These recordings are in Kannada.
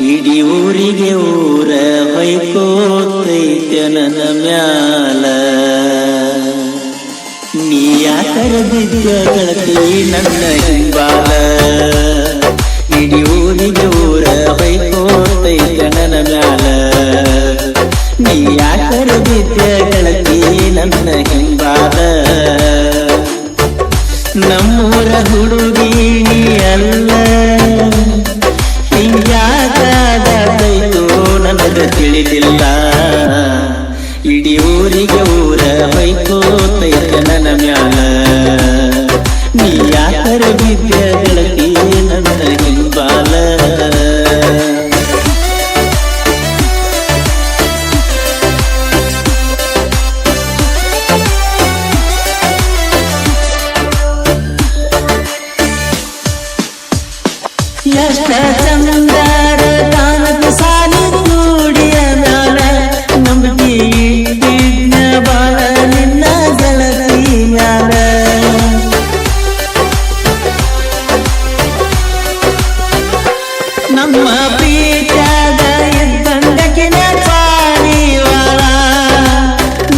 ಇಡೀ ಊರಿಗೆ ಊರ ಹೊಯ್ಕೋತೈತೆ ನನ್ನ ಮ್ಯಾಲ ನೀ ಯಾಕರದಿದ್ದ ಗೆಳತಿ ನನ್ನ ಹಿಂಬಾಲ ಇಡೀ ಊರಿಗೆ ಊರ ಹೊಯ್ಕೋತೈತೆ ನನ್ನ ಮ್ಯಾಲ ನೀ ಯಾಕರದಿದ್ದ ಗೆಳತಿ ನನ್ನ ಹಿಂಬಾಲ ನಮ್ಮೂರ ಹುಡುಗಿ ನೀ ಅಲ್ಲ ಹಿಂಗಾದೈತು ನನಗೆ ತಿಳಿದಿಲ್ಲ ಇಡೀ ಊರಿಗೆ ಊರ ಹೊಯ್ಕೋತೈತೆ ನನ್ನ ಮ್ಯಾಲ ನೀ ಯಾಕರ ಬಿದ್ದ ಗೆಳತಿ ನನ್ನ ಹಿಂಬಾಲ ಎಷ್ಟ ಚಂದಾರ ತಾನದ ಸಾಲಿ ಕೂಡಿಯ ಮ್ಯಾಲ ನಂಬಿಕೆ ಇಟ್ಟಿದ್ನ ಬಾಳ ನಿನ್ನ ಗೆಳತಿ ಮ್ಯಾಲ ನಮ್ಮ ಪ್ರೀತ್ಯಾಗ ಇದ್ದಂಗಕಿನ ಪಾರಿವಾಳ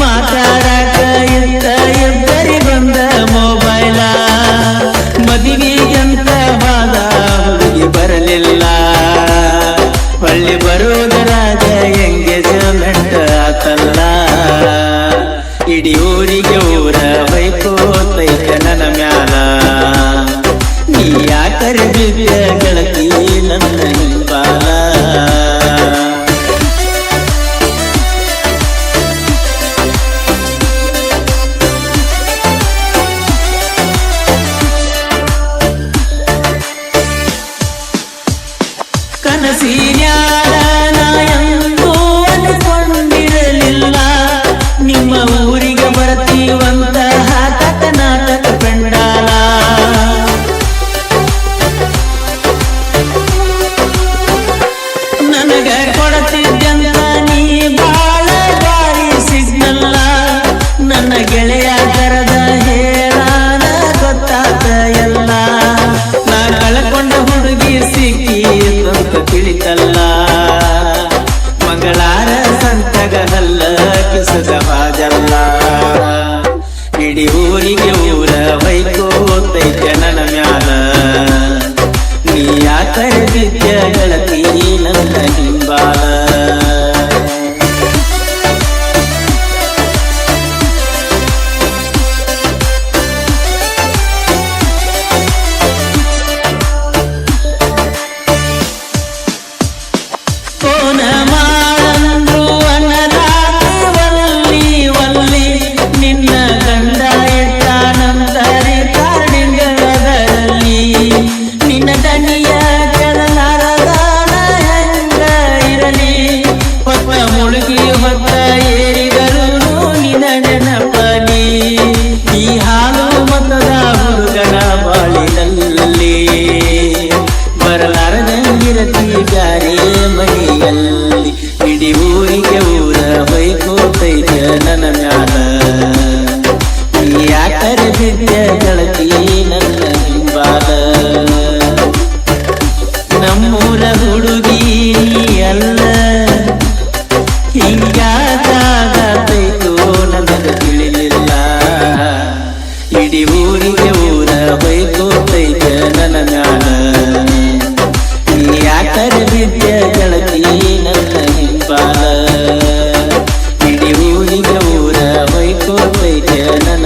ಮಾತಾಡಕ ಇದ್ದ ಇಬ್ಬರಿ ಬಂದ ಮೊಬೈಲ ಮದುವೆಗಂತ ಬಾದ ಬರಲಿಲ್ಲ ಹೊಳ್ಳಿ ಬರೋದರಾಗ ಎಂಗೇಜ್ಮೆಂಟ್ ಆತಲ್ಲ ಇಡೀ ಊರಿಗೆ ಊರ ಹೊಯ್ಕೋತೈತೆ ನನ್ನ ಮ್ಯಾಲ ನೀ ಯಾಕರ ಬಿದ್ದ ಗೆಳತಿ ನನ್ನ ಹಿಂಬಾಲ ಕನಸಿನ್ಯಾಗ ನಾ ಎಂದೂ ಅಂದುಕೊಂಡಿರಲಿಲ್ಲ ನಿಮ್ಮ ಊರಿಗೆ ಬರ್ತೀವಂತ ಕರ್ನಾಟಕ ಪೆಂಡಾಲ ನನಗ ಕೊಡತಿದ್ದಂತ ನೀ ಬಾಳ ಬಾರಿ ಸಿಗ್ನಲ್ಲ ನನ್ನ ಗೆಳೆಯ ಕರದ ಹೇಳಾನ ಗೊತ್ತಾತ ಎಲ್ಲ ನಾ ಕಳ್ಕೊಂಡ ಹುಡುಗಿ ಸಿಕ್ಕಿ ಅಂತ ತಿಳಿತಲ್ಲ ಮಂಗಳಾರ ಸಂತಗ ಹಲ್ಲ ಕಿಸದ ಹಾಜಲ್ಲ ಇಡೀ ಊರಿಗೆ ಊರ ಹೊಯ್ಕೋತೈತೆ ನನ್ನ ಮ್ಯಾಲ ನೀ ಯಾಕರ ಬಿದ್ದ ಗೆಳತಿ ನನ್ನ ಹಿಂಬಾಲ ಫೋನ ಮಾಡಂದ್ರು ಅನ್ನದಾತಿ ವಲ್ಲಿ ನಿನ್ನ ಗಂಡ ಇಟ್ಟಾನಂದರೆ ಕಾಡಿಂಗದಲ್ಲಿ ನಿನ್ನ ದನಿಯ ಕೆಳಲಾರದಾನ ಹೆಂಗ ಇರಲಿ ಹೊತ್ತ ಮುಳುಗಿ ಹೊತ್ತ ಏರಿದರು ನಿನ್ನ ನೆನಪಲಿ ಈ ಹಾಲು ಮತದ ಹುಡುಗನ ಬಾಳಿನಲ್ಲಿ ಬರಲಾರದಂಗಿರತಿ ಬ್ಯಾರೆ ಮನೆಯಲ್ಲಿ ಇಡೀ ಊರಿಗೆ ಊರ ಹೊಯ್ಕೋತೈತೆ ನನ್ನ ಮ್ಯಾಲ ನೀ ಯಾಕರ ಬಿದ್ದ ಗೆಳತಿ ನನ್ನ ಹಿಂಬಾಲ ನಮ್ಮೂರ ಹುಡುಗಿ ನೀ ಅಲ್ಲ ಹಿಂಗಾದೈತು ನನಗೆ ತಿಳಿಲಿಲ್ಲ ಇಡೀ ಊರಿಗೆ ಊರ ಹೊಯ್ಕೋತೈತೆ ನನ್ನ ಮ್ಯಾಲ ಯಾಕರ ಬಿದ್ದ ಗೆಳತಿ ನನ್ನ ಹಿಂಬಾಲ ಇಡೀ ಊರಿಗೆ ಊರ ಹೊಯ್ಕೋತೈತೆ ನನ್ನ